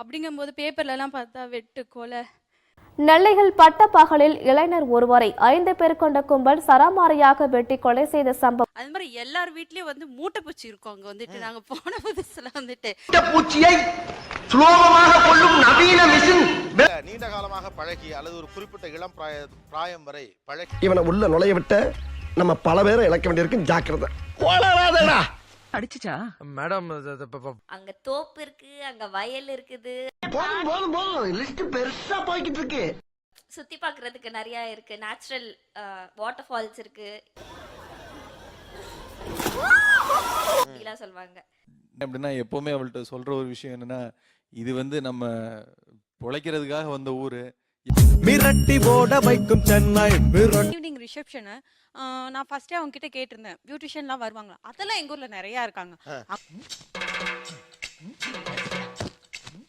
அப்படிங்கும்போது பேப்பர்லலாம் பார்த்தா வெட்டு கொலை. நெல்லையில் பட்டப்பகலில் இளைஞர் ஒருவரை 5 பேர் கொண்ட கும்பல் சராமாரியாக வெட்டி கொலை செய்த சம்பவம். அது மாதிரி எல்லார் வீட்லயும் வந்து மூட்டைப்பூச்சி இருக்கும். அங்க வந்துட்டு நாங்க போன புதுசுல வந்துட்டு பூச்சியை சுலோகமாக கொள்ளும் நவீன மிஷின். நீண்ட காலமாக பழகி அல்லது ஒரு குறிப்பிட்ட இளம் பிராயம் வரை பழகி இவனை உள்ள நுழைய விட்ட நம்ம பல பேரை இழக்க வேண்டியிருக்கு. ஜாக்கிரதை. கோளாறாதடா. அடிச்சுச்சா மேடம் அங்க தோப்பு இருக்கு, அங்க வயல் இருக்குது, போதும் லிஸ்ட் பெருசா போய்கிட்டு இருக்கு. சுத்தி பாக்குறதுக்கு நிறைய இருக்கு, நேச்சுரல் வாட்டர் ஃபால்ஸ் இருக்கு அப்படிலாம் சொல்லுவாங்க. அப்படின்னா எப்பவுமே அவள்கிட்ட சொல்ற ஒரு விஷயம் என்னன்னா, இது வந்து நம்ம பொழைக்கிறதுக்காக வந்த ஊரு. மிரட்டி ஓட வைக்கும் சென்னை. ஈவினிங் ரிசப்ஷனு நான் ஃபர்ஸ்டே அவங்க கிட்ட கேட்டிருந்தேன், பியூட்டிஷியன்லாம் வருவாங்களா? அதெல்லாம் எங்க ஊர்ல நிறைய இருக்காங்க.